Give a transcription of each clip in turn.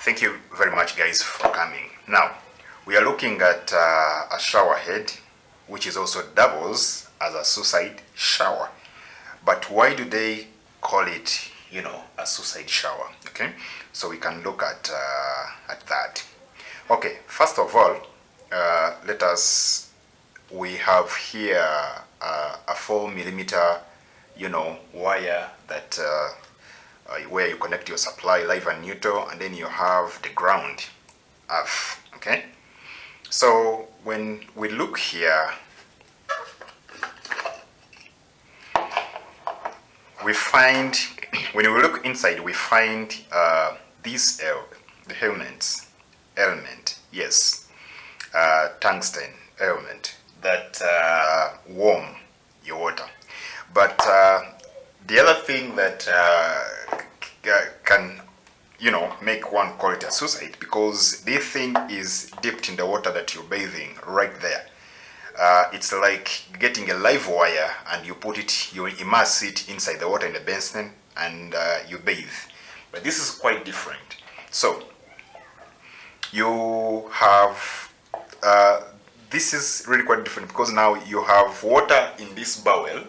Thank you very much, guys, for coming. Now, we are looking at a shower head, which is also doubles as a suicide shower. But why do they call it, a suicide shower? Okay, so we can look at that. Okay, first of all, we have here a 4mm, wire that where you connect your supply, live and neutral, and then you have the ground, earth. Okay, so when we look here, we find, when we look inside, we find these the element, yes, tungsten element that warm your water. But the other thing that can make one call it a suicide, because this thing is dipped in the water that you're bathing right there. It's like getting a live wire and you immerse it inside the water in the basin and you bathe. But this is quite different. So you have this is really quite different, because now you have water in this barrel,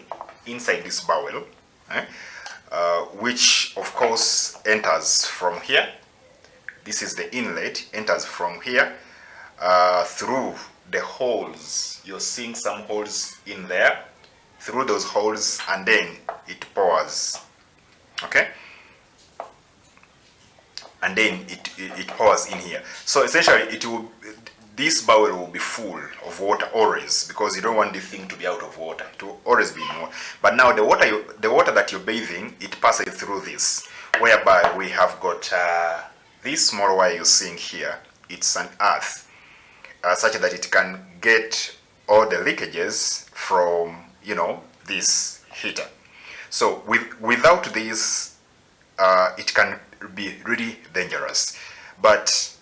inside this barrel, which of course enters from here. This is the inlet, enters from here through the holes. You're seeing some holes in there, through those holes, and then it pours. Okay, and then it pours in here. So essentially this barrel will be full of water always, because you don't want the thing to be out of water. It will always be in water. But now the water that you're bathing, it passes through this, whereby we have got this small wire you're seeing here. It's an earth, such that it can get all the leakages from this heater. So without this, it can be really dangerous. But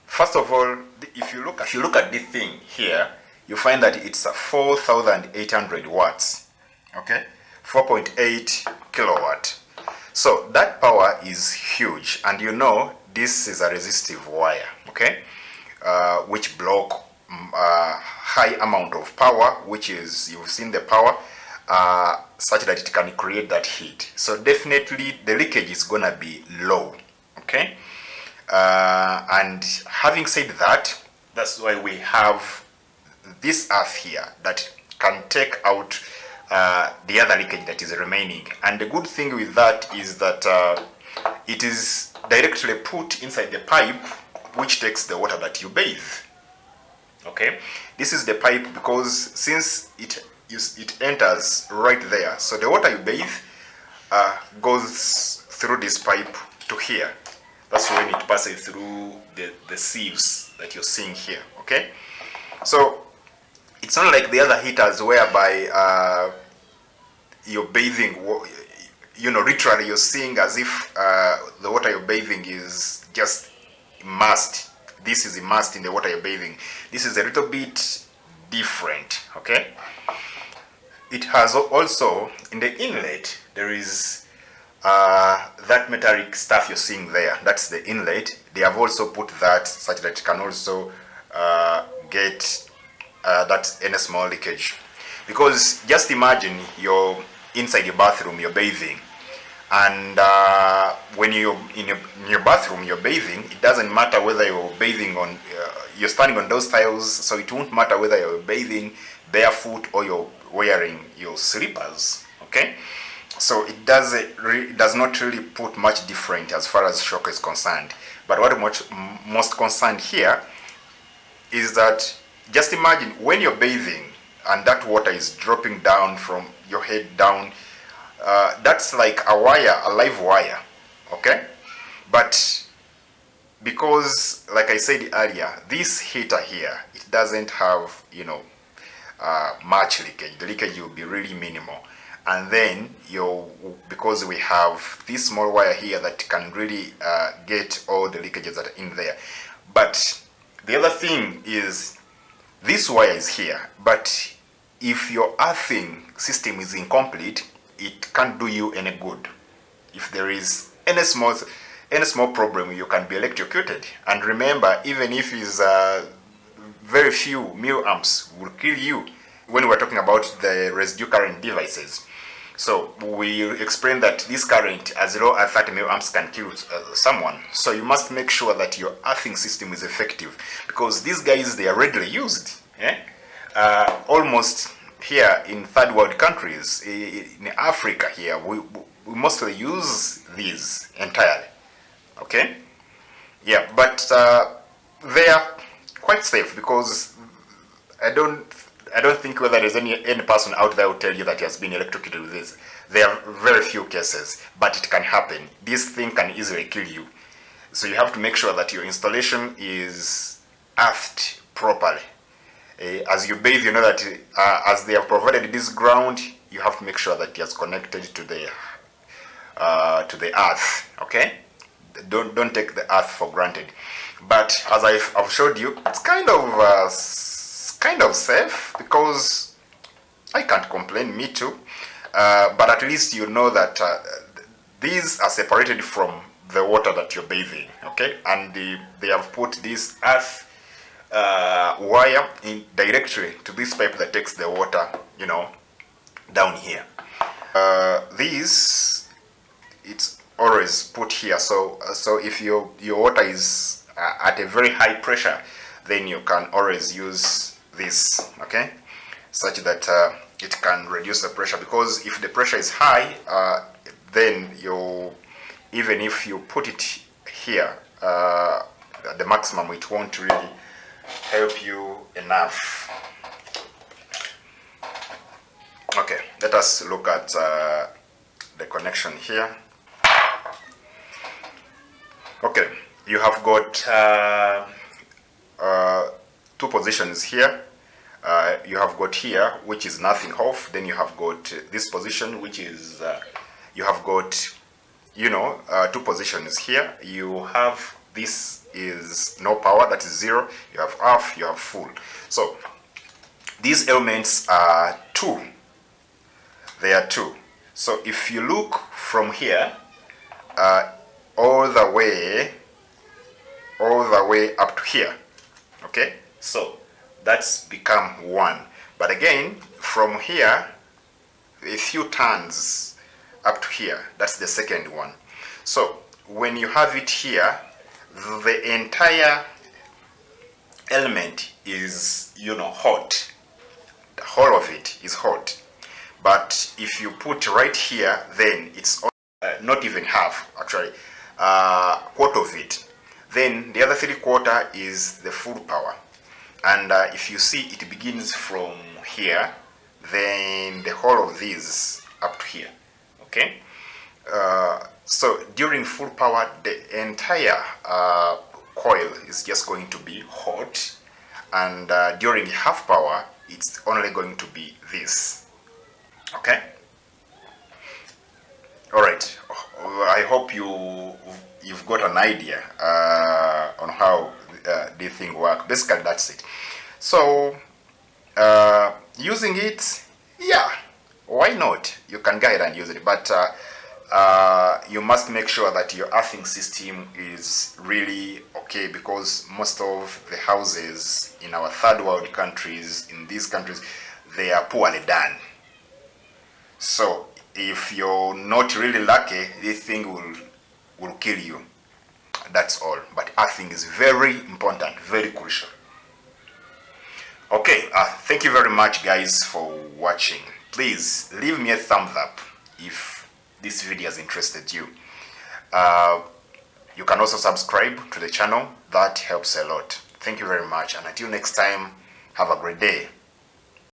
first of all, if you look at this thing here, you find that it's a 4,800 watts. Okay, 4.8 kilowatt. So that power is huge, and this is a resistive wire. Okay, which block high amount of power, which is, you've seen the power, such that it can create that heat. So definitely the leakage is gonna be low. Okay. And having said that, that's why we have this earth here that can take out the other leakage that is remaining. And the good thing with that is that it is directly put inside the pipe, which takes the water that you bathe. Okay, this is the pipe, because since it enters right there, so the water you bathe goes through this pipe to here. That's when it passes through the sieves that you're seeing here. Okay, so it's not like the other heaters whereby you're bathing, literally you're seeing as if the water you're bathing is just immersed. This is immersed in the water you're bathing. This is a little bit different. Okay, it has also, in the inlet, there is that metallic stuff you're seeing there. That's the inlet. They have also put that such that it can also get that any small leakage. Because just imagine you're inside your bathroom, you're bathing, and when you're in your bathroom, you're bathing. It doesn't matter whether you're bathing on, you're standing on those tiles, so it won't matter whether you're bathing barefoot or you're wearing your slippers. Okay. So it does not really put much different as far as shock is concerned. But what most concerned here is that, just imagine when you're bathing and that water is dropping down from your head down. That's like a wire, a live wire. Okay, but because, like I said earlier, this heater here, it doesn't have much leakage. The leakage will be really minimal. And then because we have this small wire here that can really get all the leakages that are in there. But the other thing is, this wire is here, but if your earthing system is incomplete, it can't do you any good. If there is any small any small problem, you can be electrocuted. And remember, even if it's very few milliamps will kill you when we're talking about the residue current devices. So we explained that this current as low as 30 milliamps can kill someone. So you must make sure that your earthing system is effective, because these guys, they are readily used. Almost here in third world countries, in Africa here, we mostly use these entirely. Okay? Yeah, but they are quite safe, because I don't think whether there's any person out there who tell you that he has been electrocuted with this. There are very few cases, but it can happen. This thing can easily kill you. So you have to make sure that your installation is earthed properly. As you bathe, you know that as they have provided this ground, you have to make sure that it is connected to the earth. Okay? Don't take the earth for granted. But as I've showed you, it's kind of safe, because I can't complain, me too. But at least you know that these are separated from the water that you're bathing. Okay? And they have put this earth wire in directly to this pipe that takes the water, you know, down here. It's always put here, so if your water is at a very high pressure, then you can always use this, okay, such that it can reduce the pressure. Because if the pressure is high, then even if you put it here at the maximum, it won't really help you enough. Okay, let us look at the connection here. Okay, you have got two positions here. You have got here, which is nothing off. Then you have got this position, which is you have got, you know, two positions here. You have this is no power, that is 0. You have off, you have full. So these elements are 2. They are 2. So if you look from here all the way up to here, okay, so that's become 1. But again, from here a few turns up to here, that's the second one. So when you have it here, the entire element is, you know, hot. The whole of it is hot. But if you put right here, then it's not even half, actually, quarter of it. Then the other 3/4 is the full power. And if you see, it begins from here, then the whole of this up to here. Okay? So during full power, the entire coil is just going to be hot, and during half power, it's only going to be this. Okay? All right. I hope you've got an idea on how this thing works. Basically, that's it. So using it, yeah, why not? You can go ahead and use it, but you must make sure that your earthing system is really okay, because most of the houses in our third world countries, in these countries, they are poorly done. So if you're not really lucky, this thing will kill you. That's all. But earthing is very important, very crucial. Okay, thank you very much, guys, for watching. Please leave me a thumbs up if this video has interested you. You can also subscribe to the channel. That helps a lot. Thank you very much, and until next time, have a great day.